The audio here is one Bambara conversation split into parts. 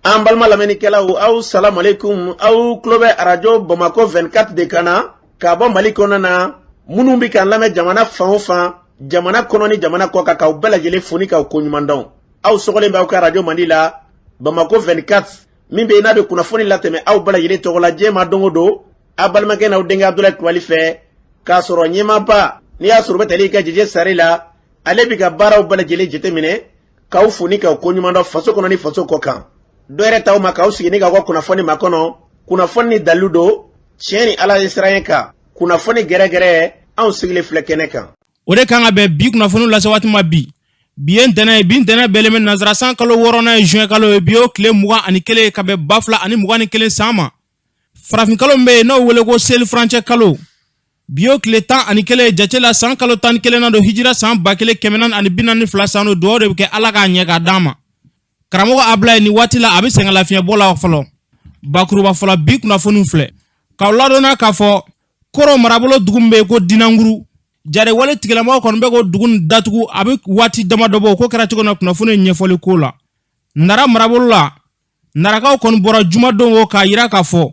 An balma lamɛnnikɛlaw aw salamu alaikum aw tulo bɛ radio Bamako 24 de kan na ka bɔ Mali kɔnɔ na minnu bɛ k'an lamɛn jamana fan o fan jamana kɔnɔ ni jamana kɔ kan k'aw bɛɛ lajɛlen foni k'aw ko ɲuman dɔn aw sɔgɔlen b'aw ka radio Mandi la Bamako 24 min bɛ n'a bɛ kunnafoni latɛmɛ aw bɛɛ lajɛlen tɔgɔ la diɲɛ ma don o don a balimakɛ n'aw denkɛ Abdulaye Kulibali fɛ k'a sɔrɔ ɲɛmaaba n'i y'a sɔrɔ bɛ tali ka jɛjɛ sari la ale bɛ ka baaraw bɛɛ lajɛlen jateminɛ k'aw foni k'aw ko ɲuman dɔn faso kɔnɔ ni faso kɔ kan. Dɔɛrɛ taw ma k'aw sigi ni ka kunnafoni ma kɔnɔ kunnafoni ni dalu don tiɲɛ ni ala ye siran kan kunnafoni gɛrɛgɛrɛ anw sigilen filɛ kɛnɛ kan. O de kan ka bɛn bi kunnafoni lase waati ma bi ye ntɛnɛn ye bi ntɛnɛn bɛɛlen bɛ nanzarasan kalo 6nan ye juin kalo ye bi o tile 21 ka bɛn 2021 san ma farafin kalo min bɛ yen n'o wele ko seli furancɛ kalo bi o tile 11 ye jate la san kalo 11 na don hijira san 1442 san don duwawu de bɛ kɛ ala k'a ɲɛ k'a d'an ma. Karamɔgɔ Ablaye ni waati la a bɛ sɛgɛn lafiɲɛ bɔ la fɔlɔ bakuruba fɔlɔ bi kunnafoni filɛ k'aw ladɔnna k'a fɔ Koro marabolo dugu min bɛ yen ko Dinanguru jare wale tigilamɔgɔ kɔni bɛ ko dugu nin datugu a bɛ waati damadɔ bɔ ko kɛra cogo na kunnafoni ɲɛfɔli ko la Nara marabolo la narakaw kɔni bɔra jumadon o k'a yira k'a fɔ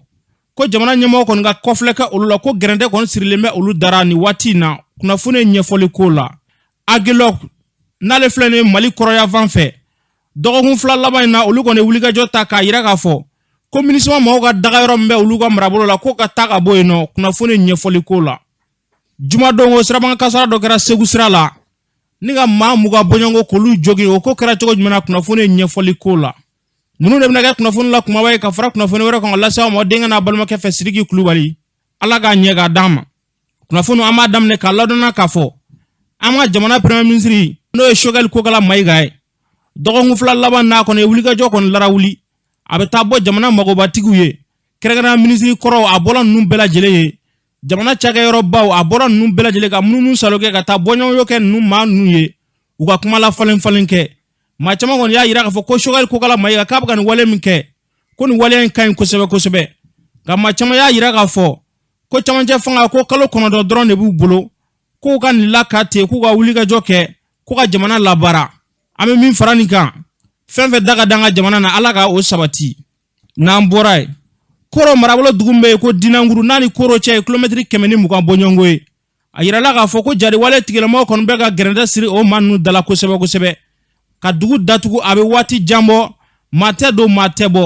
ko jamana ɲɛmɔgɔ kɔni ka kɔfilɛ kɛ olu la ko gɛrɛntɛ kɔni sirilen bɛ olu dara ni waati in na kunnafoni ɲɛfɔli ko la Agilok n'ale filɛ ni Mali kɔrɔya fan fɛ dɔgɔkun fila laban in na olu kɔni wulikajɔ ta k'a yira k'a fɔ ko MINUSMA mɔgɔw ka daga yɔrɔ min bɛ olu ka marabolo la ko ka taa ka bɔ yen nɔ kunnafoni ɲɛfɔli ko la jumadon o siraban kasara dɔ kɛra Segu sira la ni ka maa muga bɔɲɔgɔnko k'olu jogin o ko kɛra cogo jumɛn na kunnafoni ɲɛfɔli ko la ninnu de bɛna kɛ kunnafoni la kumaba ye ka fara kunnafoni wɛrɛ kan ka lase aw ma denkɛ n'a balimakɛ fɛ Sidiki Kulibali ala k'a ɲɛ k'a d'an ma kunnafoni an b'a daminɛ k'a ladɔnna k'a fɔ an ka jamana premier ministre n'o ye Choguel Kokala Mayiga ye dɔgɔkun fila laban n'a kɔni wulikajɔ kɔni lara wuli a bɛ taa bɔ jamana magobatigiw ye kɛrɛnkɛrɛnnenya minisiri kɔrɔw a bɔra ninnu bɛɛ lajɛlen ye jamana cakɛyɔrɔbaw a bɔra ninnu bɛɛ lajɛlen ka munumunu salo kɛ ka taa bɔɲɔgɔnko kɛ ninnu maa ninnu ye u ka kuma la falen kɛ maa caman kɔni y'a yira k'a fɔ ko Choguel Kokala Mayiga k'a bɛ ka nin wale min kɛ ko nin waleya in ka ɲi kosɛbɛ kosɛbɛ nka maa caman y'a yira k'a fɔ ko camancɛ fanga ko kalo 9 dɔrɔn de b'u bolo k'u ka nin laka ten k'u ka wulikajɔ kɛ k'u ka jamana labaara an bɛ min fara nin kan fɛn fɛn da ka d'an ka jamana na ala ka o sabati n'an bɔra ye Koro marabolo dugu min bɛ yen ko Dinanguru n'a ni Koro cɛ ye kilomɛtiri 120 bɔ ɲɔgɔn ye a yirala k'a fɔ ko jariwale tigilamɔgɔ kɔni bɛ ka gɛrɛntɛ siri o maa ninnu dala kosɛbɛ kosɛbɛ ka dugu datugu a bɛ waati jan bɔ maa tɛ don maa tɛ bɔ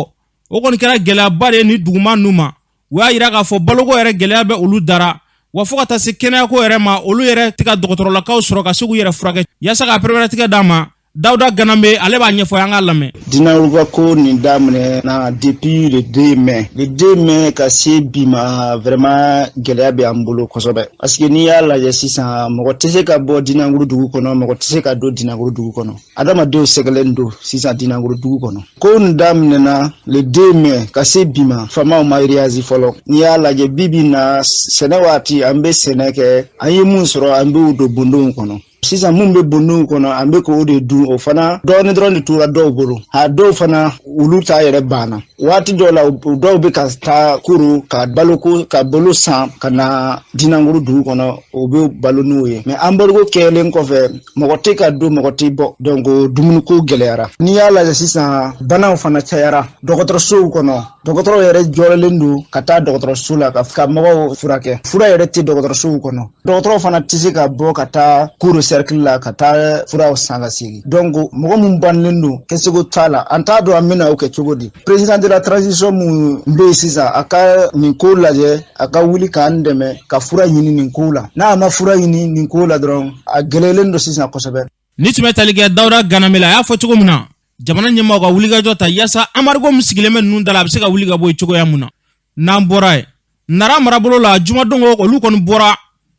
o kɔni kɛra gɛlɛyaba de ye ni duguma ninnu ma u y'a yira k'a fɔ baloko yɛrɛ gɛlɛya bɛ olu dara wa fo ka taa se kɛnɛyako yɛrɛ ma olu yɛrɛ tɛ ka dɔgɔtɔrɔlakaw sɔrɔ ka se k'u yɛrɛ furakɛ yaasa ka pereperelatigɛ d'an ma Dawuda Ganambe ale b'a ɲɛfɔ an ka lamɛn. Dinanguru ko nin daminɛ na depuis le 2 mai. Le 2 mai ka se bi ma vraiment gɛlɛya bɛ an bolo kosɛbɛ. Parce que n'i y'a lajɛ sisan mɔgɔ tɛ se ka bɔ Dinanguru dugu kɔnɔ mɔgɔ tɛ se ka don Dinanguru dugu kɔnɔ. Adamadenw sɛgɛlen don sisan Dinanguru dugu kɔnɔ. Ko nin daminɛna le 2 mai ka se bi ma faamaw ma réagir fɔlɔ. N'i y'a lajɛ bi na sɛnɛ waati an bɛ sɛnɛ kɛ an ye mun sɔrɔ an b'o don bondonw kɔnɔ. Sisan mun bɛ bondonw kɔnɔ an bɛ k'o de dun o fana dɔɔni dɔrɔn de tora dɔw bolo a dɔw fana olu ta yɛrɛ banna waati dɔw la dɔw bɛ ka taa kuru ka balo san ka na Dinanguru dugu kɔnɔ o bɛ balo n'o ye mais an bɔriko kɛlen kɔfɛ mɔgɔ tɛ ka don mɔgɔ tɛ bɔ donc dumuniko gɛlɛyara n'i y'a lajɛ sisan banaw fana cayara dɔgɔtɔrɔsow kɔnɔ dɔgɔtɔrɔ yɛrɛ jɔlen don ka taa dɔgɔtɔrɔso la ka mɔgɔw furakɛ fura yɛrɛ tɛ dɔgɔtɔrɔsow kɔnɔ dɔgɔtɔrɔ fana tɛ se ka bɔ ka taa kuru cercle la ka taa furaw san ka segin donc mɔgɔ mun banilen don kɛsego t'a la an t'a dɔn an bɛna o kɛ cogo di président de la transition mun bɛ yen sisan a ka nin ko lajɛ a ka wuli k'an dɛmɛ ka fura ɲini nin ko la n'a ma fura ɲini nin ko la dɔrɔn a gɛlɛyalen don sisan kosɛbɛ. Ni tun bɛ tali kɛ Dawuda Ganambe la a y'a fɔ cogo min na jamana ɲɛmɔgɔw ka wulikajɔ ta yaasa embargo min sigilen bɛ ninnu da la a bɛ se ka wuli ka bɔ yen cogoya mun na n'an bɔra ye Nara marabolo la jumadon olu kɔni bɔra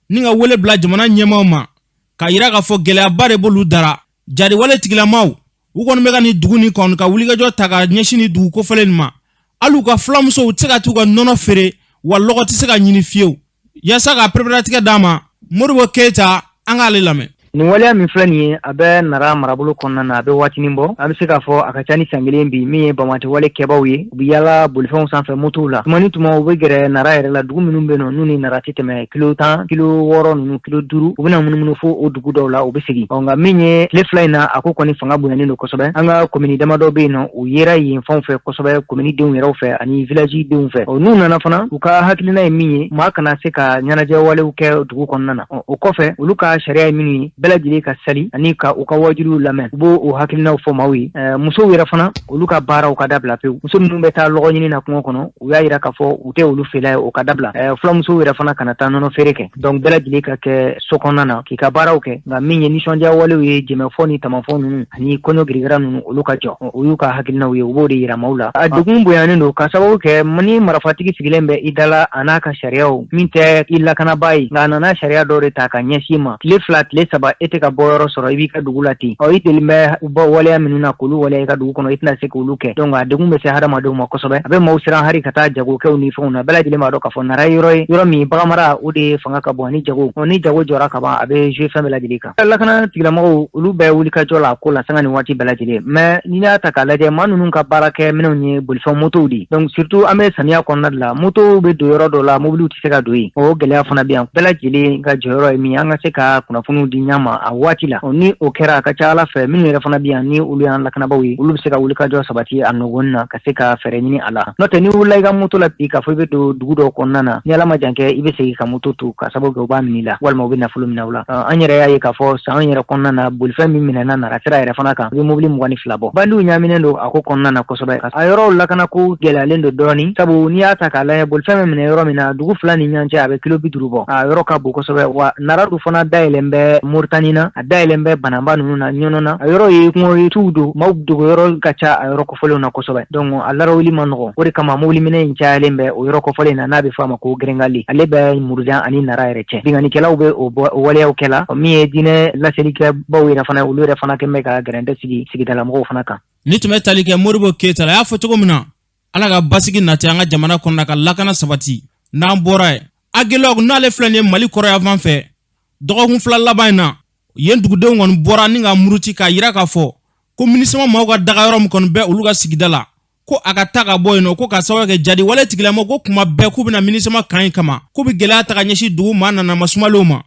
ni ka wele bila jamana ɲɛmɔgɔw ma ka yira k'a fɔ gɛlɛyaba de b'olu dara jariwale tigilamaw u kɔni bɛ ka nin dugu nin kɔnɔ ka wulikajɔ ta ka ɲɛsin nin dugu kofɔlen nin ma hali u ka filamusow tɛ se ka t'u ka nɔnɔ feere wa lɔgɔ tɛ se ka ɲini fiyewu yaasa ka pereperelatigɛ d'an ma Modibo Keyita an k'ale lamɛn. ni waleya min filɛ nin ye a bɛ nara marabolo kɔnɔna na a bɛ waatinin bɔ a bɛ se k'a fɔ a ka ca ni san kelen bi min ye bamate wale kɛbaw ye u bɛ yala bolifɛnw sanfɛ motow la tuma ni tuma u bɛ gɛrɛ nara yɛrɛ la dugu minnu bɛ yen nɔ n'u ni nara tɛ tɛmɛ kilo 10 kilo 6 ninnu kilo 5 u bɛna munumunu fo o dugu dɔw la u bɛ segin nka min ye tile fila in na a ko kɔni fanga bonyanen don kosɛbɛ an ka komini damadɔ bɛ yen nɔ u yera yen fanw fɛ kosɛbɛ komini denw yɛrɛ fɛ ani village denw fɛ n'u nana fana u ka hakilina ye min ye maa kana se ka ɲɛnajɛ walew kɛ dugu kɔnɔna na o kɔfɛ olu ka sariya ye minnu ye bɛɛ lajɛlen ka sali ani ka u ka wajibiw lamɛn u b'o o hakilinaw fɔ maaw ye musow yɛrɛ fana olu ka baaraw ka dabila pewu muso minnu bɛ taa lɔgɔ ɲini na kungo kɔnɔ u y'a yira k'a fɔ u tɛ olu fɛla ye o ka dabila fulamusow yɛrɛ fana kana taa nɔnɔ feere kɛ donc bɛɛ lajɛlen ka kɛ so kɔnɔna na k'i ka baaraw kɛ nka min ye nisɔndiya walew ye jɛmɛfɔ ni tamafɔ ninnu ani kɔɲɔ girigara ninnu olu ka jɔ o y'u ka hakilinaw ye u b'o de yira maaw la a degun bonyanen don ka sababu kɛ ni marifatigi sigilen bɛ i dala a n'a ka sariyaw min tɛ i lakanaba ye nka a nana sariya dɔ de ta ka ɲɛsin ma tile 2 tile 3 e tɛ ka bɔ yɔrɔ sɔrɔ i b'i ka dugu la ten i deli bɛ bɔ waleya minnu na k'olu waleya i ka dugu kɔnɔ i tɛna se k'olu kɛ donc a degun bɛ se hadamadenw ma kosɛbɛ a bɛ maaw siran hari ka taa jagokɛw ni fɛnw na bɛɛ lajɛlen b'a dɔn k'a fɔ nara yɔrɔ min baganmara o de fanga ka bon ani jago ni jago jɔra ka ban a bɛ jouer fɛn bɛɛ lajɛlen kan lakana tigilamɔgɔw olu bɛɛ wuli ka jɔ la ko la sanga ni waati bɛɛ lajɛlen mais n'i y'a ta k'a lajɛ maa ninnu ka baara kɛ minɛnw ye bolifɛn motow de donc surtout an bɛ samiya kɔnɔna de la motow bɛ don yɔrɔ dɔ la mobiliw tɛ se ka don yen o gɛlɛya fana bɛ yan bɛɛ lajɛlen ka jɔyɔrɔ ye min an ka se ka kunnafoniw di ɲɔgɔn ma a waati la ni o kɛra a ka ca ala fɛ minnu yɛrɛ fana bɛ yan ni olu y'an lakanabaw ye olu bɛ se ka wuli ka jɔ sabati a nɔgɔnin na ka se ka fɛɛrɛ ɲini a la n'o tɛ ni wulila i ka moto la bi k'a fɔ i bɛ don dugu dɔw kɔnɔna na ni ala ma jan kɛ i bɛ segin ka moto to ka sababu kɛ u b'a minɛ i la walima u bɛ nafolo minɛ u la an yɛrɛ y'a ye k'a fɔ san yɛrɛ kɔnɔna na bolifɛn min minɛna nara sira yɛrɛ fana kan u bɛ mobili 22 bɔ bandiw ɲaaminen don a ko kɔnɔna na kosɛbɛ a yɔrɔw lakanako gɛlɛyalen don dɔɔni sabu n'i y'a ta k'a lajɛ bolifɛn min minɛ yɔrɔ min na dugu 2 ni ɲɔgɔn cɛ a bɛ kilo 50 bɔ a yɔrɔ ka bon kosɛbɛ wa nara dun fana dayɛlɛn bɛ Moritani na a dayɛlɛn bɛ Banamba ninnu na ɲɔnɔ na a yɔrɔ ye kungo ye tuw don maaw dogo yɔrɔ ka ca a yɔrɔ kɔfɔlenw na kosɛbɛ donc a larawuli ma nɔgɔn o de kama mobili minɛ in cayalen bɛ o yɔrɔ kɔfɔlen na n'a bɛ fɔ a ma ko gɛrɛngali ale bɛ Murujan ani nara yɛrɛ cɛ bingannikɛlaw bɛ o waleyaw kɛla min ye diinɛ laselikɛbaw yɛrɛ fana olu yɛrɛ fana kɛn bɛ ka gɛrɛntɛ sigi sigidalamɔgɔw fana kan ni tun bɛ tali kɛ Modibo Keyita la a y'a fɔ cogo min na ala ka basigi nati an ka jamana kɔnɔna ka lakana sabati n'an bɔra ye Aguelog n'ale filɛ nin ye Mali kɔrɔya fan fɛ dɔgɔkun 2 laban in na yen dugudenw kɔni bɔra ni ka muruti k'a yira k'a fɔ ko MINUSMA maaw ka daga yɔrɔ min kɔni bɛ olu ka sigida la ko a ka ta ka bɔ yen nɔ ko ka sababu kɛ jadi wale tigilamɔgɔ ko kuma bɛɛ k'u bɛna MINUSMA kan in kama k'u bɛ gɛlɛya ta ka ɲɛsin dugu maa nana masumalenw ma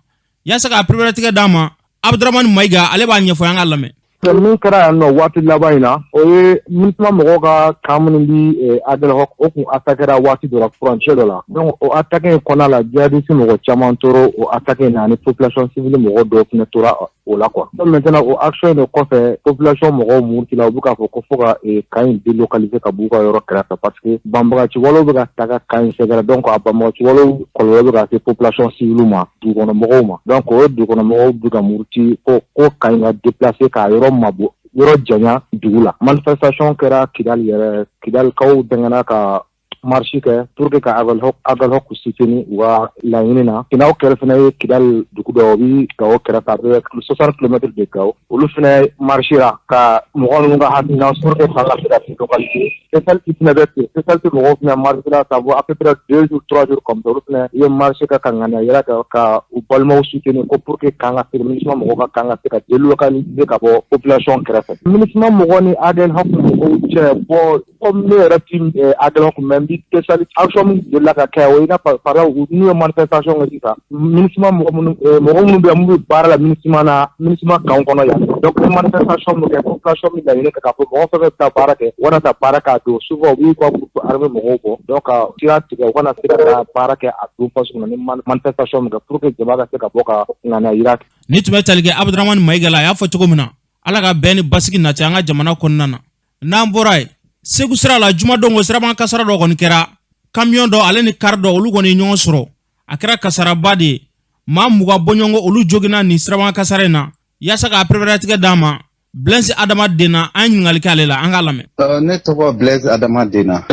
yaasa k'a perepɛrɛtigɛ d'a ma Abdramane Mayiga ale b'a ɲɛfɔ an ka lamɛn. min kɛra yan nɔ waati laban in na o ye MINUSMA mɔgɔw ka kan minnu di Aguelhok o kun attaquera waati dɔ la frontière dɔ la donc o attaque in kɔnɔna la djihadiste mɔgɔ caman tora o attaque in na ani population civile mɔgɔ dɔw fana tora o la quoi donc maintenant o action de kɔfɛ population mɔgɔw murutila u bɛ k'a fɔ ko fo ka kan in délocaliser ka b'u ka yɔrɔ kɛrɛfɛ parce que banbagaci walew bɛ ka ta ka kan in sɛgɛrɛ donc a banbagaci walew kɔlɔlɔ bɛ ka se population civile ma dugukɔnɔmɔgɔw ma donc o dugukɔnɔmɔgɔw bɛ ka muruti ko kan in ka déplacer k'a yɔrɔ mabɔ yɔrɔ janya dugu la manifestation kɛra Kidalikaw dɛngɛna ka marche kɛ pour que ka Aguelhok soutenir u ka laɲini na Kinaw kɛrɛ fana ye Kidal dugu dɔ bi Gao kɛrɛfɛ a bɛ 60 km de Gao olu fana marchera ka mɔgɔ ninnu ka hakilina pour que fanga se ka se localiser c'est celle-ci fana bɛ ten c'est celle-ci mɔgɔw fana marchera ça vaut à peu près 2 jours 3 jours comme ça olu fana ye marche ka ŋaniya yira ka u balimaw soutenir ko pour que kan ka se MINUSMA mɔgɔw ka kan ka se ka délocaliser ka bɔ population kɛrɛfɛ MINUSMA mɔgɔ ni Aguelhok mɔgɔw cɛ bon comme ne yɛrɛ ti Aguelhok même spécial action de la kɛ o ina par exemple n'u ye manifestation kɛ sisan MINUSMA mɔgɔ minnu bɛ mun bɛ baara la MINUSMA kan kɔnɔ yan donc ni manifestation min kɛ population min laɲini k'a fɔ mɔgɔ fɛn fɛn bɛ taa baara kɛ u kana taa baara k'a don souvent u b'u ka groupe armé mɔgɔw bɔ donc ka sira tigɛ u kana se ka taa baara kɛ a don parce que ni manifestation min kɛ pour que jama ka se ka bɔ ka ŋaniya yira ni tun bɛ tali kɛ Abdramane Mayiga la a y'a fɔ cogo min na ala ka bɛn ni basigi nati an ka jamana kɔnɔna na n'an bɔra ye Segu sira la jumadongo siraban kasara dɔ kɔni kɛra camion dɔ ale ni car dɔ olu kɔni ɲɔgɔn sɔrɔ a kɛra kasaraba de ye maa 20 bɔɲɔgɔn olu jogina ni siraban kasara in na yaasa k'a perepɛrɛtigɛ d'a ma Blaise Adama Dena an ɲininkali kɛ ale la an k'a lamɛn. Ne tɔgɔ Blaise Adama Dena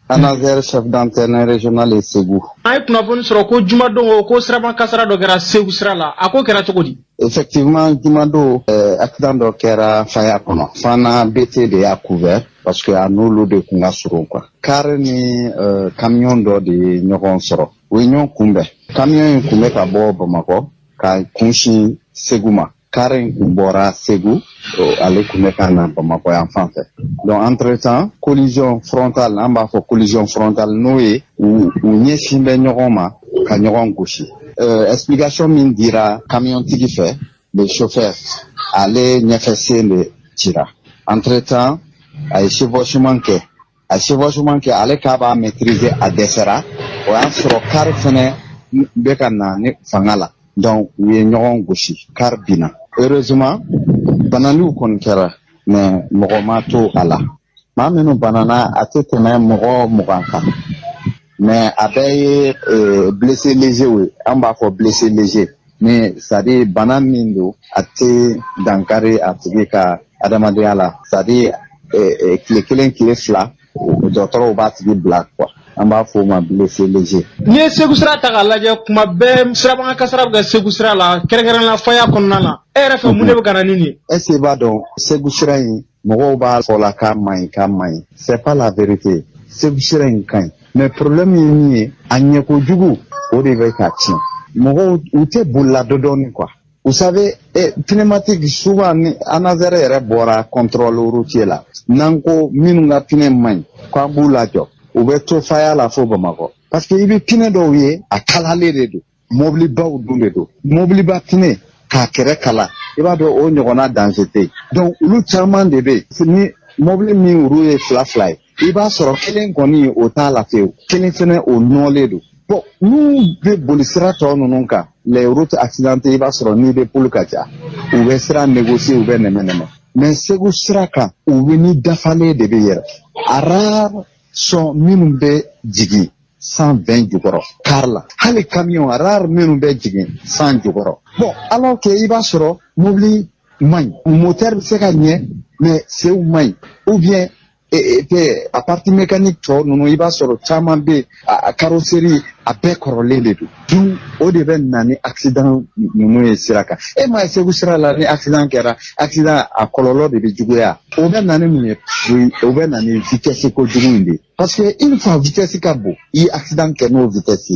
ANASER chef d'antenne régional et Segu. An ye kunnafoni sɔrɔ ko jumadongo ko siraban kasara dɔ kɛra Segu sira la a ko kɛra cogo di? Effectivement jumado accident dɔ kɛra Faya kɔnɔ fana BT de y'a couvert parce que a n'olu de kun ka surun quoi. Car ni camion dɔ de ye ɲɔgɔn sɔrɔ u ye ɲɔgɔn kunbɛn camion in kun bɛ ka bɔ Bamakɔ ka kunsin Segouma. Karen Bora Segou, allez Koumekana Bamako en français. Donc entre-temps, collision frontale, en bas collision frontale Noé ou Nyeshimbe Nyoroma, Kanyoron Gouchi. Explication min dira camion tigi fait, le chauffeur allait nyefesser le tira. Entre-temps, à chevauchement que allait kaba maîtriser à Dessera, ou en sur Karfene Bekana Fangala. Donc, oui, Nyoron Gouchi, Karbina. Heureusement, bananu kon kera mais mogomato ala mamenu banana atete na mogo muganka mais abaye blessé léger oui on va faire blessé léger mais ça dit banane mindo ate dankare atigeka adamade ala ça dit kile fla docteur va te black quoi on va faire ma blessé léger ni segusra ta galaje kuma be siraba ka saraba segusra la kerengeran la faya konnala RF munebe gananini est-ce va donc segusra yi mogo ba fola ka mai c'est pas la vérité segusra yi kan mais problème yi anye ko jugu o de be ka ti mogo ute bulla dodoni quoi vous savez pneumatique souvent anazere rebora contrôle routier là nanko minunga pneumatique kwa bula jo Ouverto faya la fo Bamako. Parce que il veut pine do ye a kalale de do. Mobili ba udunde do. Mobili ba pine ka kere kala. Iba do o nyona dansete. Donc lu chairman de be. Ni mobili mi uru e fly. Iba soro kelen koni o ta la feu. Kelen fene o nole do. Bon, nous be bolisira to nununka. Les routes accidentées iba soro ni be pulukacha. Ou be sera négocier ou be nemeneme. Mais segu siraka ou ni dafale de be yer. Arar son minumbe jigi 120 jugoro karla hali camion rare minumbe jigi 100 jugoro bon alors que il va sur mobili main moteur c'est gagné mais c'est ou main ou bien à partie mécanique to non il va sur chamambe à carrosserie à bekorole ledu donc au devait nani accident non e siraka e ma c'est vous sera la ni accident kera accident à kololo de juguya o ben nani mu o ben nani vitesse ko juguinde parce que une fois vitesse kabo i accident que no vitesse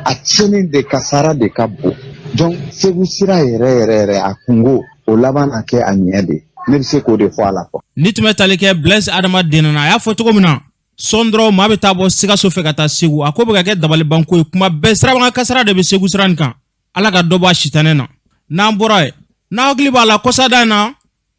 a chemin de kasara de kabo donc c'est vous sera ere a Congo o labana ke anyede ne se ko de fois la nitme talike Blaise Adama denana ya foto komuna sondro mabe tabo siga sofe kata segu akobe ga dabali banko kuma be sraba kasara de be segu sran kan ala ga doba shitanena na mbora na ogli bala kosa dana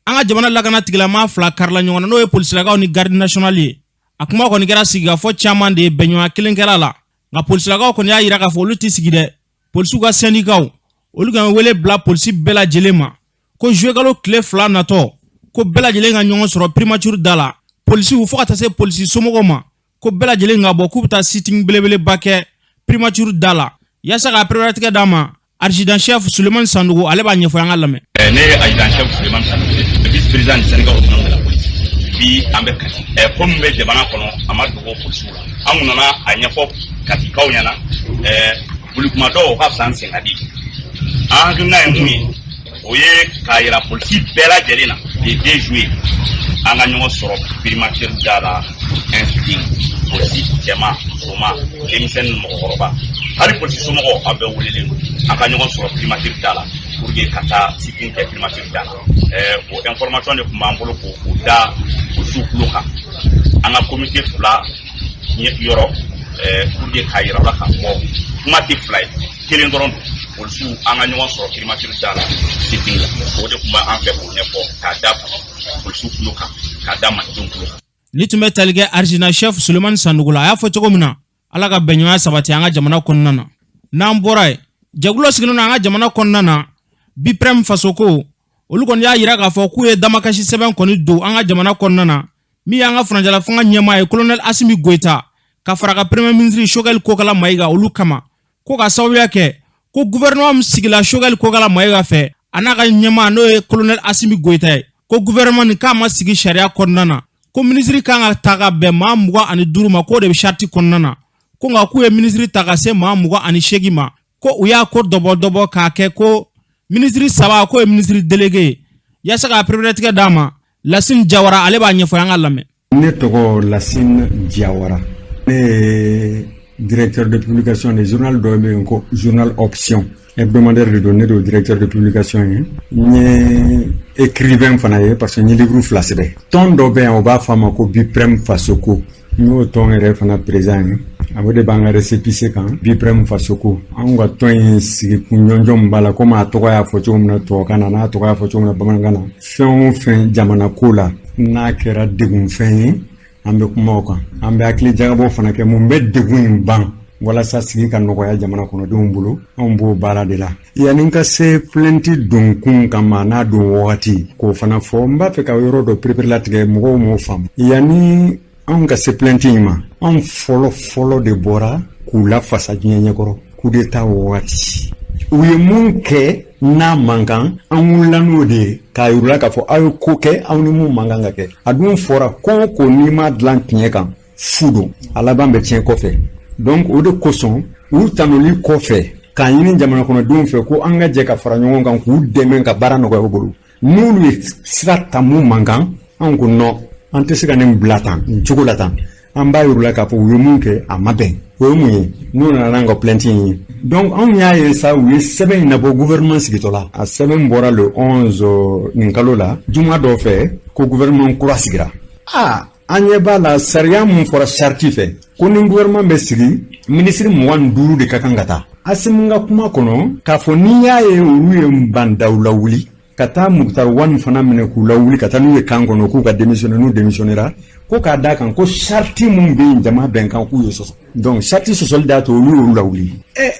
anga jamana lagana tigila ma fla karla nyona no e police laga ni garde national yi akuma ko ni gara siga fo chairman de benyo akilin la nga police laga ko ni ya ira ka fo luti sigide police ga syndicat oluga wele bla police bela jelema ko jouer galo clé fla nato ko bela jelenga nyongo soro primature dala police ou fokata se police somogoma ko bela jelenga bo kubta sitting belebele bake primature dala yasa ga priorité dama adjudant chef Suleiman Sandougou ale ba nyefo yanga lame ne adjudant chef Suleiman Sandougou le vice président du Sénégal autonome de la police bi ambe kati comme be de bana kono amadu ko police la amuna na anyefo kati kawnyana bulikuma do ka sanse ngadi angina yumi oye kayira police bela jelena de déjouer anga nyongo soro primature dala instinct police jema soma emisen mokoroba hari police somo abe wulele anga nyongo soro primature dala pour que kata sitting de primature dala o information de kumambolo ko da usukuluka anga comité fula yoro pour que kayira la ka mo mati flight kelen doron police anga nyongo soro primature dala sitting la o de kuma en fait pour n'efo kada police kuluka kada ma dunkuluka nitume talige arjina chef Suleiman Sandougou ya foto komuna ala ga benyo sabati anga jamana konnana na mborai jagulo sigino anga jamana konnana bi prem fasoko olugon ya yira ga fo ku e damakashi 7 koni do anga jamana konnana mi anga franjala fanga nyema e colonel Assimi Goita ka faraga premier ministre Choguel Kokala Maiga olukama ko ga sawu yake ko gouvernement sigila Choguel Kokala Maiga fe anaka nyema no e colonel Assimi Goita ko gouvernement ka ma sigi sharia konnana ko ministre kanga taga be ma muga ani duruma ko de sharti konnana ko nga ku e ministre taga se ma muga ani shegima ko uya ko dobo ka ke ko ministre saba ko e ministre délégué ya saka priorité dama Lassine Diawara ale ba nyefo yanga lame ne togo Lassine Diawara ne directeur de publication des journal do me ko journal Option hebdomadaire de données au directeur de publication ni écrivain fana ye parce que ni livre flasebe ton do ben o ba fama ko Biprem Fasoko ni ton re fana présent abode banga récépissé kan Biprem Fasoko an ga ton sigi kunyonjo mbala ko ma to ya fo chumna to kana na to ya fo chumna bamangana fin jamana kula na kera degun fen ambe kuma kan ambe akli jagabo fana ke mun be degun ban wala sa sigi kan nogoya jamana kono dum bulu on bo bara de la yani ka se plenty don kun kama na do wati ko fana fo mba fe ka yoro do prepare la tige mo fam yani on ka se plenty ma on follow de bora kula fasa nyenye koro ku de ta wati uye munke na mangan an lanu de ka yurula ka fo ayo koke awni mu manganga ke adun fora ko ni ma dlan tinye kan fudo alaba be tien ko fe donc o de koson u tanoli ko fe ka yini jamana kono dun fe ko anga je ka fara nyonga kan ku demen ka barano ko bolu nulu sira tamu mangan an ko no ante se kanem blatan chokolatan an ba yurula ka fo yumunke amaben o muye nuna nanga plenty donc on ya ça oui seben na bo gouvernement sigitola a seben bora le 11 ninkalola juma do fe ko gouvernement kura sigira anye bala sariya mun fora sharti fe ko ni gouvernement be sigi ministre mwan duru de kakangata asimunga kuma kono ka fo ni ya ye uye mbanda ulawuli kata Muktar wan fana mene ku lawuli kata nu kan kono ku ka démissionnera ko ka da kan ko sharti mun be jama ben kan ku yoso donc sharti so soldat o lu lawuli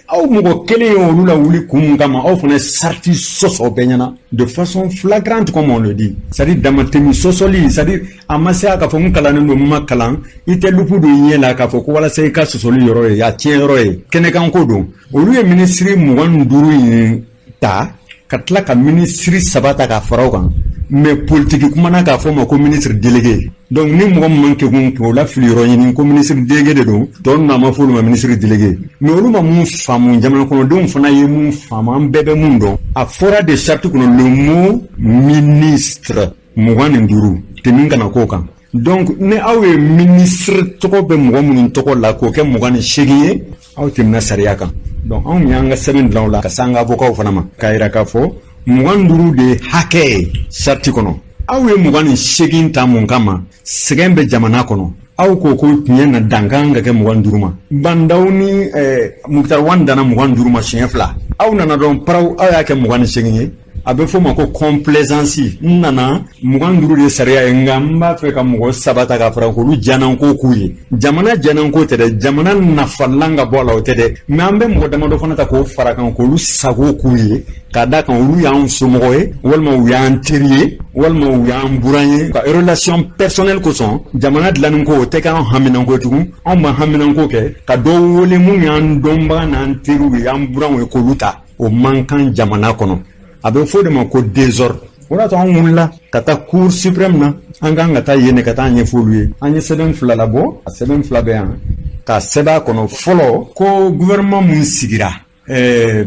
aw mugo kele o lu lawuli kum kama aw fana sharti so benyana de façon flagrante comme on le dit c'est-à-dire damatemi sosoli c'est-à-dire amasa ka fo mun kala no makalan ite lupu do yela ka fo ko wala sai ka sosoli yoro ya tien yoro kene kan ko do o lu ministre mu wan duru ta katla ka ministre sabata ka faraw mais politique kuma na ka fo ma ko ministre délégué donc ni mo manke ko la fliro ni ko ministre délégué de do don na ma fo ma ministre délégué mais olu ma mu famu jamana ko don fana ye mu fama bebe mun do a fora de charte ko le mot ministre mo wan nduru te min kana ko kan donc ne awe ministre to ko be mo mun to ko la ko ke mo wan shegiye aw timna sariya kan donc on yanga semaine dans la kasanga avocat fana ma kaira ka fo muganduru de hake sarti kono awe mugani shegin ta mun kama segembe jamana kono aw ko nyana danganga ke muganduru ma bandawni Muktar wanda na muganduru ma shenfla aw nana don paraw aw ya ke mugani shegin abe fo mako complaisance nana muganduru de sariya ngamba fe ka mugo sabata ka fara ko lu janan ko kuyi jamana janan ko tede jamana na falanga bola o tede mambe mo dama do fana ta ko fara kan ko lu sago kuyi kada kan lu yan sumoye walma u yan teriye walma u yan buranye ka relation personnelle ko son jamana dlan ko te kan haminan ko tugu on ma haminan ko ke ka do wole mu yan domba nan teru yan buran ko luta o mankan jamana kono abe fo de ma ko désordre wala to onla kata cour suprême na anga ta yene kata anye foluye anye seben fla labo seben fla be an ka seba kono folo ko gouvernement mun sigira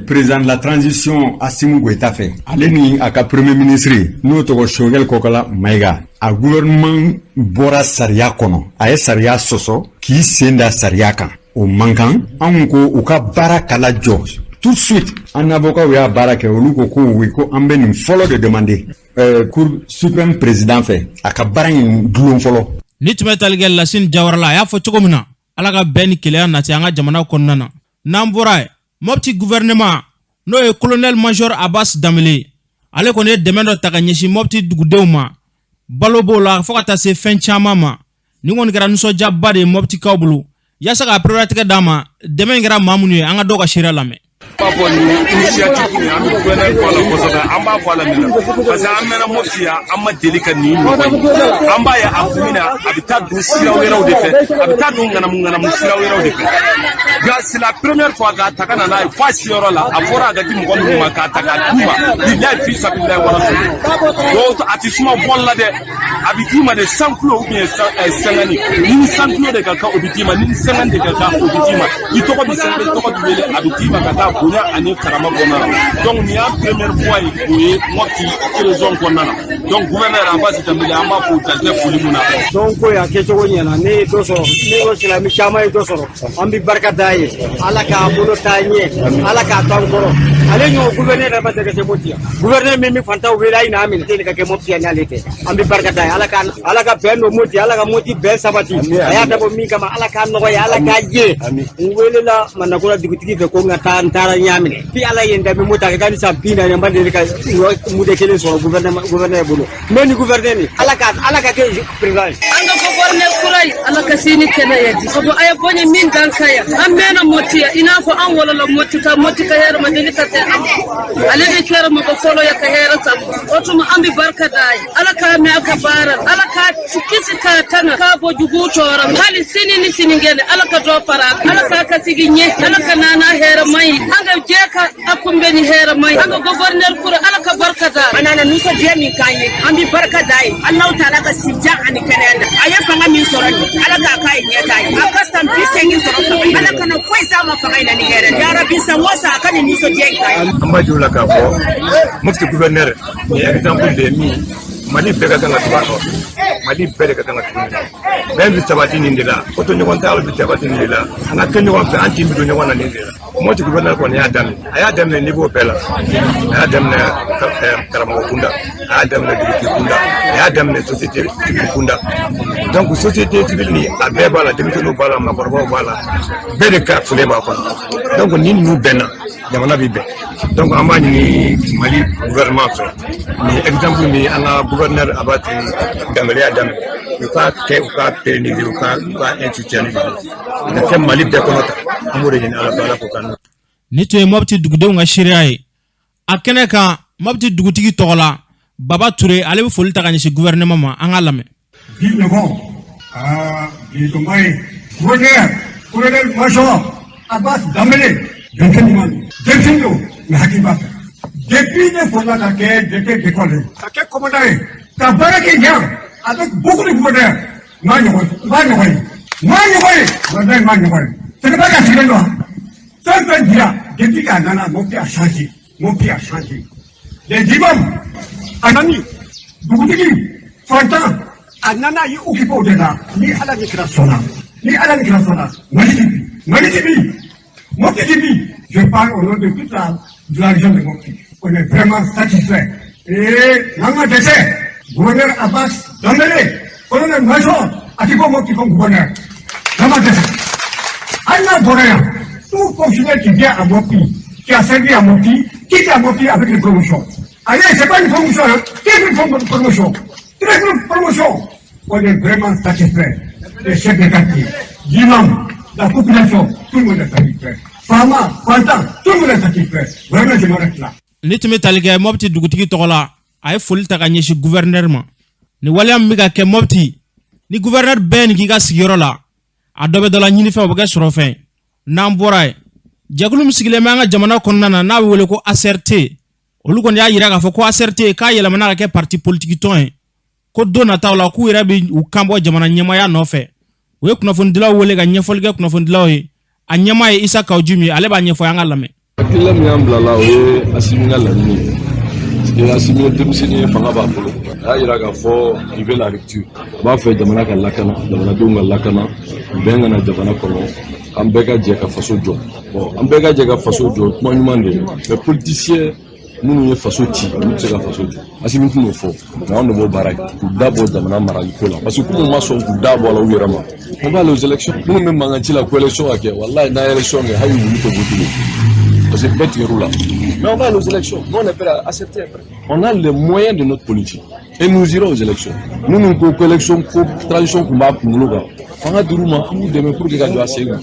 président de la transition Assimi Goïta fait aleni aka premier ministre no to ko shogel ko kala maiga a gouvernement bora saria kono ay saria soso ki senda saria kan o mankan an ko uka barakala jo tout de suite un avocat ou ya barake olu ko wi ko ambe ni follow de demander cour suprême président fait aka baran dulon follow nitmetal gel lasin jawarla ya fo chogomina alaga ben kile na ti anga jamana konnana nambora mopti gouvernement no e colonel major Abbas Damele ale ko ne demendo taka nyeshi mopti dugudewma balobo la fokata se fin chamama ni ngon gara nso jabade mopti kawbulu ya saka priorité dama demen gara mamunu anga doga shira lame Papa ni initiative ni ami gouverneur ko la ko so amba ko la mina parce que amena mofia amma delika ni amba ya afumina abita du sira wera de fait abita du ngana musira wera de fait c'est la première fois ga takana na fa sira la afora ga tim gon ma ka taka duma billahi fi sabillahi wa rasul donc atisuma bolla de abitima de 100 kg ou bien 50 ni 100 kg de kaka obitima ni 50 de kaka obitima itoko bi 50 to ko bele abitima kaka bonya ani karama bona donc ni a première fois il moi qui raison konana donc gouverneur Abbas Damele amba ko tante fulimuna donc ko ya kecho nyana ne to so ne ko sila mi chama to so ambi barka dai ye ala ka bolo taanye ala ka tankoro ale nyo gouverneur da bataka se motia gouverneur mimi fanta wela ina amina tele ka ke motia nyalete ambi barkata ala ka beno motia ala ka moti be sabati aya da bo mi kama ala ka no ya ala ka je ngwele la manakura digutigi fe ko ngata ntara nyamine fi ala yenda mi mota ka ni sabina ne mbande ka mude kele so gouverneur bolo meni gouverneur ni ala ka ke president anga ko gouverneur kurai ala ka sini kena yadi so aya bonye min dan kaya amena motia ina ko an wala la motika hera madini ka te ale de kera mo ko solo ya ka hera sa otuma ambi barka dai ala ka me aka baral ala ka kisi ka tanga ka bo jugu tora hali sini ngene ala ka do para ala ka siginye ala ka nana hera mai anga jeka akumbe ni hera mai anga gouverneur kura ala ka barka dai manana nusa je min kanye ambi barka dai Allah taala ka sija ani kenenda aya fanga min sorani ala ka kai nyata akasta mpisengin sorani ala kana kweza mafanga ina ni hera ya rabbi samosa akani nusa je kai amba jula ka fo mufti gouverneur ni exemple de mi mali bega kanga tubano mali bega kanga tubano ben bi tabati ni ndela oto nyogon taalo bi tabati ni ndela ana kenyo wa fe anti bido nyogona ni ndela moti gouverneur ko ni adam aya dem ne niveau bela aya dem ne karamo kunda aya dem ne diriki kunda aya dem ne société kunda donc société civile ni abeba la demitono bala makorbo bala bede ka fule ba ko donc ni nu benna jamana bi be donc amani ni mali gouvernement so ni exemple ni ana gouverneur abati gamele adam ka ke ni ka institutionnel na ke mali de konota amure ni ala bala ko kan ni to mobti dugude nga shiriaye akene ka mobti dugutigi togola Baba Touré ale be foli ta kan ci gouvernement ma an alame bi ne ko bi to mai gouverneur macho Abbas Damele Jensenyo na hakiba depuis ne faut la que de décoller ça que commandant ta barake bien avec beaucoup de gouverneurs manyo c'est pas qu'à tirer là ça veut dire depuis qu'Anana mon pays a changé les imams Anani Bougoudigi Fantan Anana y occupé au-delà ni à la migration Mopti, je parle au nom de toute la région de Mopti. On est vraiment satisfait. Et Nanga Dessé, gouverneur Abbas Dambélé, colonel Major, Atibo Mopti comme gouverneur. Nanga Dessé. Anna Boréa, tout fonctionnaire qui vient à Mopti, qui a servi à Mopti, quitte à Mopti avec une promotion. Allez, c'est pas une promotion, hein? Quelle promotion? Très bonne promotion. On est vraiment satisfait. Les chefs de quartier, l'imam, la population, tout le monde est satisfait. Fama, Fantan, tout le monde est satisfait. Vraiment, je m'arrête là. Nitme talga mobti dugutigi togola ay foli ta ganyeshi gouverneur ma ni waliam miga ke mobti ni gouverneur ben gi ga sigiro la adobe dola nyini fe obaga sorofen namboray jagulum sigile ma nga jamana konnana na wele ko ACRT olu kon ya yira ga fo ko ACRT ka yela mana ke parti politique ton ko dona tawla ku yira bi u kambo jamana nyama ya no fe we kuna fondila wele ga nyefol ga kuna fondila we anyama e Isa Kawjumi ale ba nyefo yanga lame akila mi ambla la we asimina la ni et asimina demsini fanga ba bolo ya yira ga fo ibe la rupture ba fe jamana ka lakana jamana dunga lakana benga na jamana kolo ambega je ka faso jo bon ambega je ka faso jo mo nyumande les politiciens nous faso ti nous se ka faso jo asimina no fo na on no barak ku dabo jamana marali ko la parce que comme ma so ku dabo la wirama on va aux élections nous même manganti la coalition ake wallahi na élection nge hayu ni to botulo parce que bête roula mais on va aux élections nous on est prêt à accepter après on a les moyens de notre politique et nous irons aux élections nous nous ko élection ko tradition ko ba ngologa fanga duruma nous demain pour que gajo asegu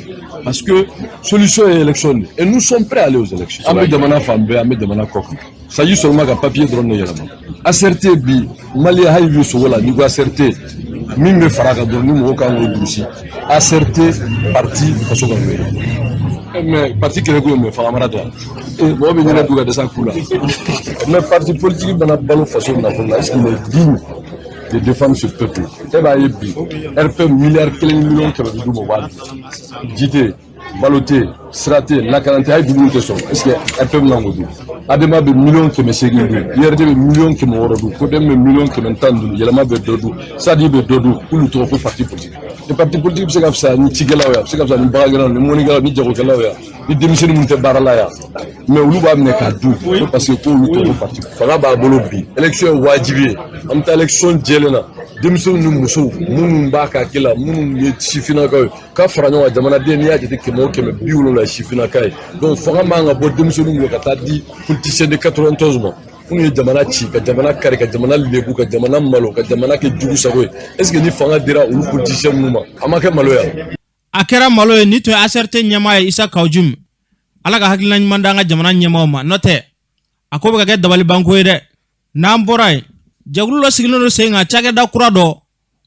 parce que solution est élection et nous sommes prêts à aller aux élections amé demana fambe amé demana kok ça y seulement ka papier drone ne yalama acerté bi mali hayu so wala ni go acerté mimbe faraka do ni mo ka ngo dusi acerté parti faso ka mais parti que ko me fama rata et bo be nyina duga de sa kula mais parti politique bana balo faso na ko la est-ce qu'il est digne de défendre ce peuple et ba yebi RP milliard millions que du mo wadi jité baloté straté la quarantaine ay du mo so est-ce que RP nango du adema be million kɛmɛ segin do IRD be million kɛmɛ wɔɔrɔ do CODEM be million kɛmɛ tan duuru yɛlɛma be dɔ do SADI be dɔ do k'olu tɔgɔ ko parti politique ni parti politique bɛ se ka fisa ni cikɛlaw ye a bɛ se ka fisa ni bagakɛlaw ni mɔnikɛlaw ni jagokɛlaw ye ni denmisɛnnin minnu tɛ baara la yan mais olu b'a minɛ k'a dun ko parce que k'olu tɔgɔ ko parti fanga b'a bolo bi élection ye waajibi ye an bɛ taa élection jɛlen na denmisɛnw ni musow minnu b'a ka kɛ la minnu ye sifinnakaw ye k'a fara ɲɔgɔn kan jamanaden n'i y'a jate 100 ye sifinnaka ye donc fanga man ka bɔ denmisɛnninw bolo ka taa di politicien de 91 ma minnu ye jamana ci ka jamana kari ka jamana lebu ka jamana malo ka jamana kɛ jugu sago ye est ce que ni fanga dira olu politicien minnu ma a ma kɛ maloya a kɛra malo ye ni tun ye ACRT ɲɛmaa ye Isa Kawjum ala ka hakilina ɲuman d'an ka jamana ɲɛmaaw ma n'o tɛ a ko bɛ ka kɛ dabalibanko ye dɛ n'an bɔra yen jɛkulu dɔ sigilen do sen kan cakɛda kura dɔ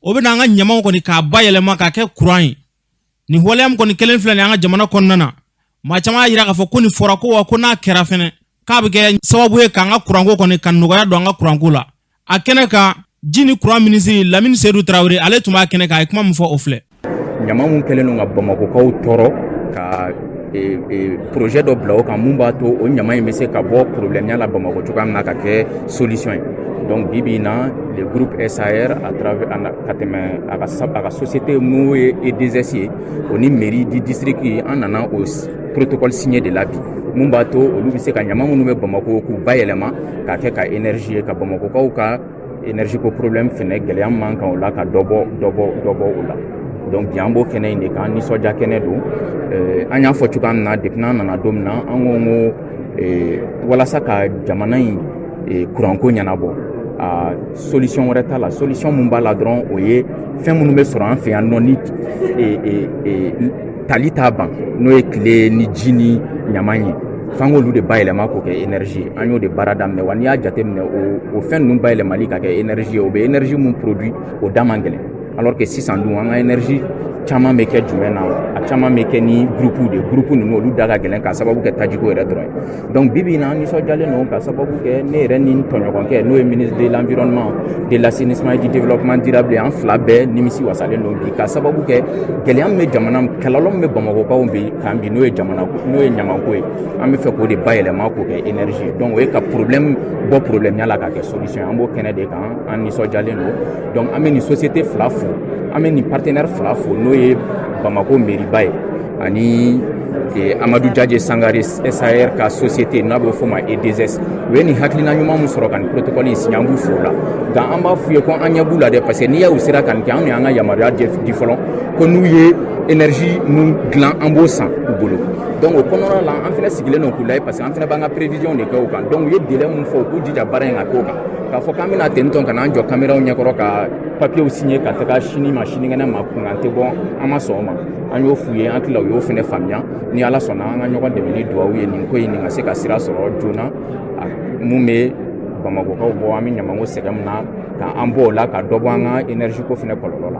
o bɛ n'an ka ɲɛmaw kɔni k'a bayɛlɛma k'a kɛ kuran ye nin waleya min kɔni kelen filɛ nin an ka jamana kɔnɔna na maa caman y'a yira k'a fɔ ko nin fɔra ko wa ko n'a kɛra fɛnɛ k'a bɛ kɛ sababu ye k'an ka kuranko kɔni ka nɔgɔya don an ka kuranko la a kɛnɛ kan ji ni kuran minisiri Lamini Seydou Traoré ale tun b'a kɛnɛ kan a ye kuma min fɔ o filɛ ɲama mun kɛlen don ka Bamakokaw tɔɔrɔ ka projet dɔ bila o kan mun b'a to o ɲama in bɛ se ka bɔ problème ya la Bamako cogoya min na ka kɛ solution ye donc bibi in na le groupe SAR à travers ka tɛmɛ a ka société mun ye E2S ye o ni mairie du district an nana o protocole signé de la bi mun b'a to olu bɛ se ka ɲama minnu bɛ Bamako k'u bayɛlɛma k'a kɛ ka énergie ye ka Bamakokaw ka énergie ko problème fɛnɛ gɛlɛya man kan o la ka dɔ bɔ o la donc bi an b'o kɛnɛ in de kan nisɔndiya kɛnɛ don an y'a fɔ cogoya min na depuis n'an nana don min na an ko walasa ka jamana in kuranko ɲɛnabɔ solution wɛrɛ t'a la solution mun b'a la dɔrɔn o ye fɛn minnu bɛ sɔrɔ an fɛ yan nɔ ni tali t'a ban n'o ye tile ni ji ni ɲaman ye f'an k'olu de bayɛlɛma k'o kɛ énergie an y'o de baara daminɛ wa n'i y'a jateminɛ o fɛn ninnu bayɛlɛmali ka kɛ énergie ye o bɛ énergie mun produit o da man gɛlɛn alors que sisan dun an ka énergie caman bɛ kɛ jumɛn na a caman bɛ kɛ ni groupe ninnu olu da ka gɛlɛn ka sababu kɛ tajiko yɛrɛ dɔrɔn ye donc bibi in na an nisɔndiyalen don ka sababu kɛ ne yɛrɛ ni n tɔɲɔgɔnkɛ n'o ye ministre de l'environnement de l'assainissement et du développement durable an fila bɛɛ nimisi wasalen don bi ka sababu kɛ gɛlɛya min bɛ jamana kɛlɛlɔ min bɛ Bamakokaw kan bi n'o ye ɲamanko ye an bɛ fɛ k'o de bayɛlɛma k'o kɛ énergie donc o ye ka problème bɔ problème ya la ka kɛ solution an b'o kɛnɛ de kan an nisɔndiyalen don donc an bɛ nin société fila fo an bɛ nin partenaire fila fo n'o ye Bamako mairie ye ani Amadou Djadje Sangare SAR ka société n'a bɛ fɔ ma E2S u ye nin hakilina ɲuman min sɔrɔ ka nin protocole in signé an b'u fo la nka an b'a f'u ye ko an ɲɛ b'u la dɛ parce que n'i y'u sera ka nin kɛ anw y'an ka yamaruya di fɔlɔ ko n'u ye énergie mun dilan an b'o san u bolo donc o kɔnɔna la an fɛnɛ sigilen don k'u lajɛ parce que an fɛnɛ b'an ka prévision de kɛ o kan donc u ye délai mun fɔ u k'u jija baara in ka k'o kan k'a fɔ k'an bɛna tentɔ ka n'an jɔ caméraw ɲɛkɔrɔ ka papiers signé ka taga sinikɛnɛ ma kunkan tɛ bɔ an ma sɔn o ma an y'o f'u ye an tila u y'o fɛnɛ faamuya ni ala sɔnna an ka ɲɔgɔn dɛmɛ ni duwawu ye nin ko in nin ka se ka sira sɔrɔ joona mun bɛ Bamakokaw bɔ an bɛ ɲamanko sɛgɛn min na k'an bɔ o la ka dɔ bɔ an ka énergie ko fɛnɛ kɔlɔlɔ la.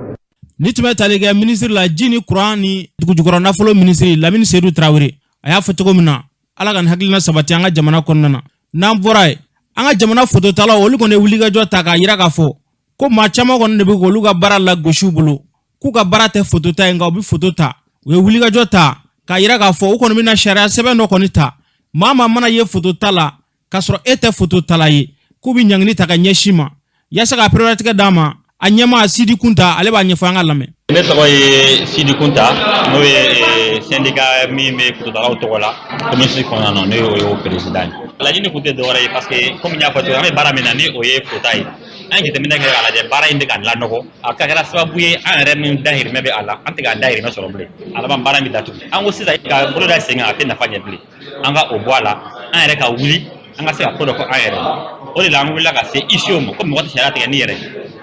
ni tun bɛ tali kɛ minisiri la ji ni kuran ni dugujukɔrɔ nafolo minisiri Lamini Seydou Traoré a y'a fɔ cogo min na ala ka nin hakilina sabati an ka jamana kɔnɔna na n'an bɔra yen an ka jamana fototalaw olu kɔni ye wulikajɔ ta k'a yira k'a fɔ ko maa caman kɔni de bɛ k'olu ka baara lagosi u bolo k'u ka baara tɛ foto ta ye nka u bɛ foto ta u ye wulikajɔ ta k'a yira k'a fɔ u kɔni bɛna sariya sɛbɛn dɔ kɔni ta maa mana ye foto ta la k'a sɔrɔ e tɛ foto ta la ye k'u bɛ ɲangini ta ka ɲɛsin ma yaasa ka priorité d'a ma a ɲɛmaa Sidi Kunta ale b'a ɲɛfɔ an ka lamɛn. Ne tɔgɔ ye Sidi Kunta n'o ye syndicat min bɛ fototalaw tɔgɔ la communauté kɔnɔna na ne y'o président ye. Laɲini kun tɛ dɔwɛrɛ ye parce que comme n y'a fɔ cogo min an bɛ baara min na ni o ye fota ye an ye jateminɛ kɛ k'a lajɛ baara in bɛ ka lanɔgɔ a ka kɛra sababu ye an yɛrɛ min dahirimɛ bɛ a la an tɛ k'a dahirimɛ sɔrɔ bilen a laban baara min datugu an ko sisan ka bolo da sen kan a tɛ nafa ɲɛ bilen an ka o bɔ a la an yɛrɛ ka wuli an ka se ka ko dɔ fɔ an yɛrɛ o de la an wulila ka se ICO ma komi mɔgɔ tɛ sariya tigɛ ni yɛrɛ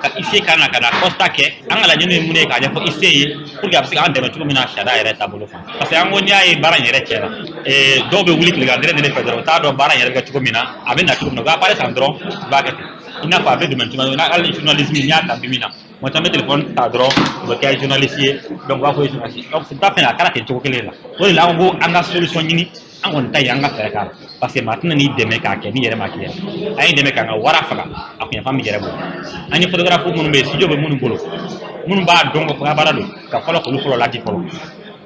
ka ICO ka na constat kɛ an ka laɲini ye mun ye k'a ɲɛfɔ ICO ye pour que a bɛ se k'an dɛmɛ cogo min na sariya yɛrɛ taabolo fɛ parce que an ko n'i y'a ye baara in yɛrɛ cɛnna dɔw bɛ wuli tile kan dɛrɛ fɛ dɔrɔn u t'a dɔn baara in yɛrɛ bɛ kɛ cogo min na a bɛ na cogo min na u b'a baara san dɔrɔn u b'a kɛ ten i n'a fɔ a bɛ domaine caman na hali journalisme n'i y'a ta bi min na mɔgɔ caman bɛ téléphone ta dɔrɔn u bɛ kɛ journaliste ye donc u b'a fɔ ye journaliste donc c'est pas fɛn a kɛra ten cogo kelen la o de la an ko an ka solution ɲini an kɔni ta ye an ka fɛɛrɛ k'a la parce que maa tɛna n'i dɛmɛ k'a kɛ n'i yɛrɛ ma kɛ yɛrɛ a ye dɛmɛ k'an ka wara faga a kun yafa min yɛrɛ bolo an ye photographe minnu bɛ yen studio bɛ minnu bolo minnu b'a dɔn ka fɔ baara don ka fɔlɔ k'olu fɔlɔ ladi fɔlɔ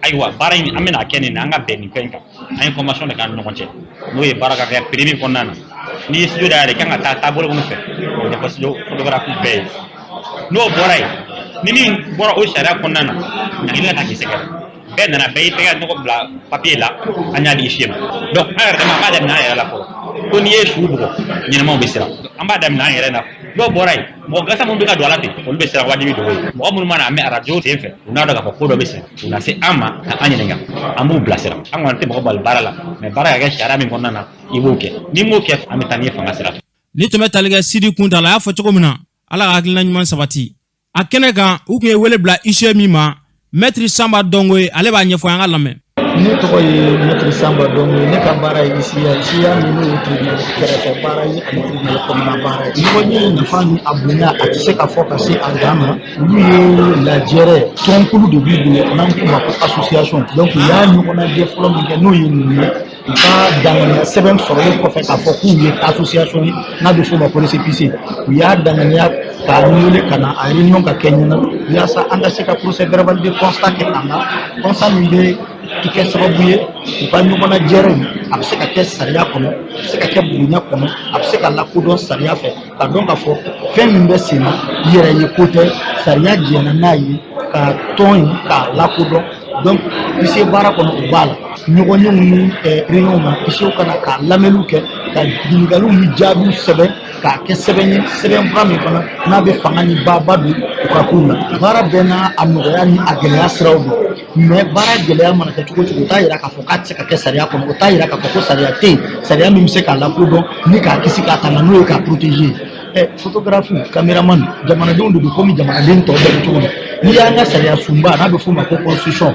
ayiwa baara in an bɛna kɛ nin na an ka bɛn nin fɛn kan an ye convention de k'an ni ɲɔgɔn cɛ n'o ye baara ka kɛ prix min kɔnɔna na n'i ye studio dayɛlɛ kan ka taa taabolo minnu fɛ o ɲɛfɔ studio photographe bɛɛ ye n'o bɔra yen ni min bɔra o sariya kɔnɔna na ɲangili ka k'i sɛgɛrɛ bɛɛ nana bɛɛ y'i tɛgɛ nɔgɔ bila papier la an y'a di fiye ma donc an yɛrɛ dama an b'a daminɛ an yɛrɛ la fɔlɔ ko n'i ye sugu bugɔ ɲɛnɛmaw bɛ siran an b'a daminɛ an yɛrɛ la n'o bɔra yen mɔgɔ gasa minnu bɛ ka don a la ten olu bɛ siran wajibi dogo ye mɔgɔ minnu mana mɛn arajo sen fɛ u n'a dɔn k'a fɔ ko dɔ bɛ siran u na se an ma ka an ɲininka an b'u bilasira an kɔni tɛ mɔgɔ bali baara la mɛ baara ka kɛ sariya min kɔnɔna na i b'o kɛ n'i m'o kɛ an bɛ taa n'i ye fanga sira fɛ. Ni tun bɛ tali kɛ Sidi Kunta la a y'a fɔ cogo min na Ala ka hakilina ɲuman sabati a kɛnɛ kan u tun ye wele bila ICE min ma Maître Samba Dongoye ale b'a ɲɛfɔ an ka lamɛn. Ne tɔgɔ ye Maître Samba Dongoye ne ka baara ye ICA min ye tribunal kɛrɛfɛ baara ye ani tribunal kɔnɔna baara ye ɲɔgɔn ye nafa ni a bonya a tɛ se ka fɔ ka se a dan ma olu ye lajɛrɛ tɔnkulu de b'u bolo n'an k'u ma ko association donc u y'a ɲɔgɔnnajɛ fɔlɔ min kɛ n'o ye nin ye u ka danganiya sɛbɛn sɔrɔlen kɔfɛ k'a fɔ k'u ye association ye n'a bɛ f'o ma ko récépissé u y'a danganiya k'a wele ka na a réunion ka kɛ ɲɛna yaasa an ka se ka procès verbal de constat kɛ an na constat min bɛ kɛ sababu ye u ka ɲɔgɔnna jɛrɛw a bɛ se ka kɛ sariya kɔnɔ a bɛ se ka kɛ bonya kɔnɔ a bɛ se ka lakodɔn sariya fɛ ka dɔn k'a fɔ fɛn min bɛ sen na i yɛrɛ ye ko tɛ sariya jɛna n'a ye ka tɔn in k'a lakodɔn donc ICE baara kɔnɔ o b'a la ɲɔgɔnyew ni réunion na ICE ka na k'a lamɛnniw kɛ ka ɲininkaliw ni jaabiw sɛbɛn k'a kɛ sɛbɛn ye sɛbɛnfura min fana n'a bɛ fanga ni baaba don u ka kow la baara bɛɛ n'a a nɔgɔya ni a gɛlɛya siraw don mais baara gɛlɛya mana kɛ cogo cogo o t'a yira k'a fɔ k'a tɛ se ka kɛ sariya kɔnɔ o t'a yira k'a fɔ ko sariya tɛ yen sariya min bɛ se k'a lakodɔn ni k'a kisi k'a tanga n'o ye k'a protéger photographe caméraman jamanadenw de don komi jamanaden tɔw bɛɛ bɛ cogo min n'i y'an ka sariya sunba n'a bɛ f'o ma ko constitution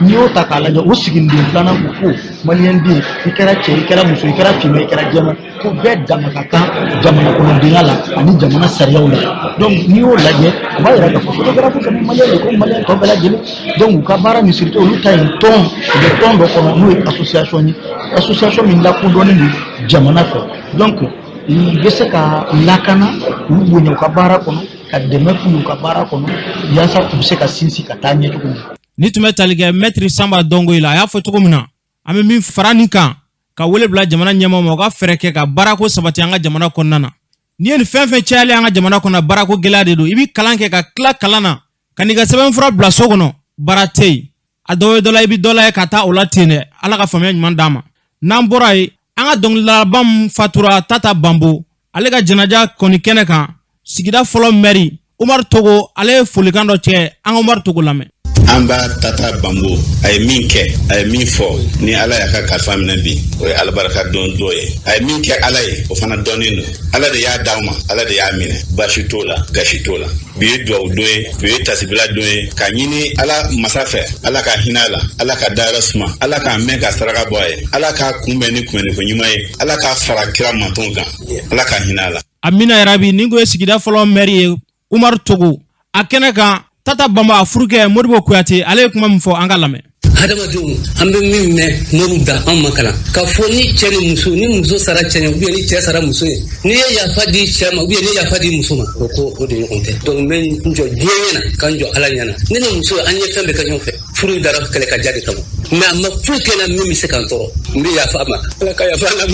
n'i y'o ta k'a lajɛ o siginiden filanan ko ko maliyɛnden i kɛra cɛ i kɛra muso i kɛra finman i kɛra jɛman ko bɛɛ dama ka kan jamana kɔnɔdenya la ani jamana sariyaw la donc n'i y'o lajɛ o b'a yira k'a fɔ photographe fana maliyɛn de ko maliyɛn tɔ bɛɛ lajɛlen donc u ka baara min surtout olu ta ye tɔn u bɛ tɔn dɔ kɔnɔ n'o ye association ye association min lakodɔnnen don jamana fɛ donc u bɛ se ka lakana u bonya u ka baara kɔnɔ ka dɛmɛ k'u ka baara kɔnɔ yaasa u bɛ se ka sinsin ka taa ɲɛ cogo min. Ni tun bɛ tali kɛ Maître Samba Dongoye la a y'a fɔ cogo min na an bɛ min fara nin kan ka wele bila jamana ɲɛmaaw ma u ka fɛɛrɛ kɛ ka baarako sabati an ka jamana kɔnɔna na n'i ye nin fɛn fɛn cayalen an ka jamana kɔnɔ baarako gɛlɛya de don i bɛ kalan kɛ ka tila kalan na ka n'i ka sɛbɛnfura bila so kɔnɔ baara tɛ yen a dɔw ye dɔ la i bɛ dɔ la ye ka taa o la ten dɛ Ala ka faamuya ɲuman d'an ma n'an bɔra yen an ka dɔnkilidalaba min fatura Tata Bambo ale ka janaja kɔni kɛnɛ kan sigida fɔlɔ maire Umar Togo ale ye folikan dɔ cɛ an ka Umar Togo lamɛn. An b'a Tata Bambo a ye min kɛ a ye min fɔ ni Ala y'a ka kalifa minɛ bi o ye alabarika don dɔ ye a ye min kɛ Ala ye o fana dɔnnen don Ala de y'a d'aw ma Ala de y'a minɛ baasi t'o la gasi t'o la bi ye duwawu don ye bi ye tasibila don ye ka ɲini Ala masa fɛ Ala ka hinɛ a la Ala ka dayɔrɔ suma Ala k'a mɛn ka saraka bɔ a ye Ala k'a kunbɛn ni kunbɛnniko ɲuman ye Ala k'a fara kira mantonw kan Ala ka hinɛ a la. Amina yarabi nin ko ye sigida fɔlɔ maire ye Umar Togo a kɛnɛ kan Tata Bambo a furukɛ Modibo Kuyate ale ye kuma min fɔ an ka lamɛn. Hadamadenw an bɛ min mɛn n'olu da an ma kalan k'a fɔ ni cɛ ni muso sara cɛ ɲɛ ubiyɛn ni cɛ sara muso ye n'i ye yafa di cɛ ma ubiyɛn n'i ye yafa di muso ma o ko o de ɲɔgɔn tɛ donc n bɛ n jɔ diɲɛ ɲɛna ka n jɔ Ala ɲɛna ne ni muso an ye fɛn bɛɛ kɛ ɲɔgɔn fɛ furu dara kɛlɛ ka diya de kama mais a ma foyi kɛ n na min bɛ se k'an tɔɔrɔ n bɛ yafa a ma Ala ka yafa an na.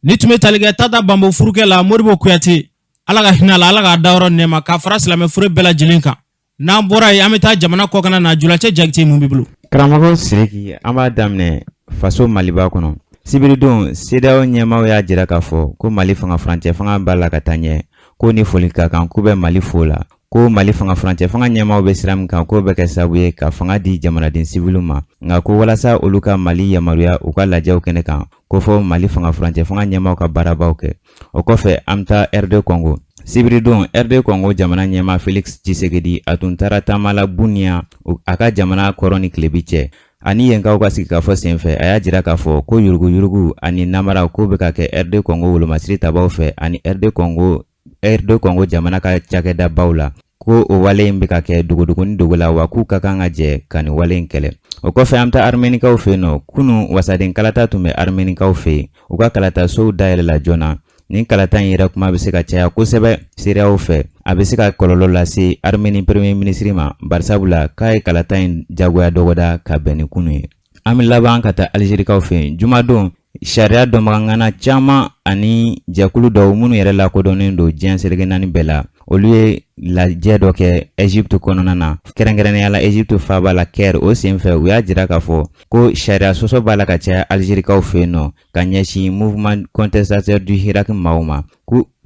Ni tun bɛ tali kɛ Tata Bambo furukɛ la Modibo Kuyate Ala ka hinɛ a la Ala k'a dayɔrɔ nɛɛma k'a fara silamɛ fure bɛɛ lajɛlen kan n'an bɔra yen an bɛ taa jamana kɔkan na Julacɛ Jakite mun b'i bolo. Karamɔgɔ Siriki an b'a daminɛ faso Maliba kɔnɔ sibiridon CEDEAO ɲɛmaaw y'a jira k'a fɔ ko Mali fanga furancɛ fanga b'a la ka taa ɲɛ ko ni foli ka kan k'u bɛ Mali fo la ko Mali fanga furancɛ fanga ɲɛmaaw bɛ sira min kan k'o bɛ kɛ sababu ye ka fanga di jamanaden sivilu ma nka ko walasa olu ka Mali yamaruya u ka lajɛw kɛnɛ kan ko fɔ Mali fanga furancɛ fanga ɲɛmaaw ka baarabaw kɛ o kɔfɛ an bɛ taa RD Congo sibiridon RD Congo jamana ɲɛmaa Félix Tshisekedi a tun taara taama la Bunia a ka jamana kɔrɔ ni tilebi cɛ ani yenkaw ka sigi ka fɔ senfɛ a y'a jira k'a fɔ ko yuruguyurugu ani namara ko bɛ ka kɛ RD Congo wolomasiri tabaw fɛ ani RD Congo jamana ka cakɛda baw la ko o wale in bɛ ka kɛ dogodogo ni dogo la wa k'u ka kan ka jɛ ka ni wale in kɛlɛ o kɔfɛ an bɛ taa Armɛnikaw fɛ yen nɔ kunu wasaden kalata tun bɛ Armɛnikaw fɛ yen u ka kalata sow dayɛlɛla joona nin kalata in yɛrɛ kuma bɛ se ka caya kosɛbɛ seereyaw fɛ a bɛ se ka kɔlɔlɔ lase Armeni premier ministre ma barisabula k'a ye kalata in jagoya dɔgɔda ka bɛn ni kunu ye. An bɛ laban ka taa Alizerikaw fɛ yen. Jumadon sariya dɔnbagangana caman ani jɛkulu dɔw minnu yɛrɛ lakodɔnnen don diɲɛ seleke naani bɛɛ la olu ye lajɛ dɔ kɛ Egypte kɔnɔna na kɛrɛnkɛrɛnnenya la Egypte faaba la Caire o senfɛ u y'a jira k'a fɔ ko sariya sɔsɔ b'a la ka caya Alizerikaw fɛ yen nɔ ka ɲɛsin mouvement contestataire du Hirak maaw ma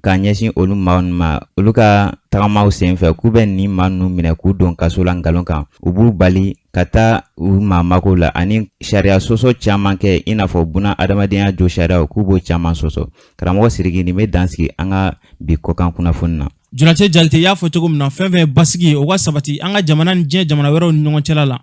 k'a ɲɛsin olu maaw ma olu ka tagamaw senfɛ k'u bɛ nin maa ninnu minɛ k'u don kaso la ngalon kan u b'u bali ka taa u maamago la ani sariya sɔsɔ caman kɛ i n'a fɔ buna adamadenya jo sariyaw k'u b'o caman sɔsɔ. Karamɔgɔ Sidiki nin bɛ dansigi an ka bi kɔkan kunnafoni na. Jonathan Jalite y'a fɔ cogo min na fɛn fɛn basigi o ka sabati an ka jamana ni diɲɛ jamana wɛrɛw ni ɲɔgɔn cɛla la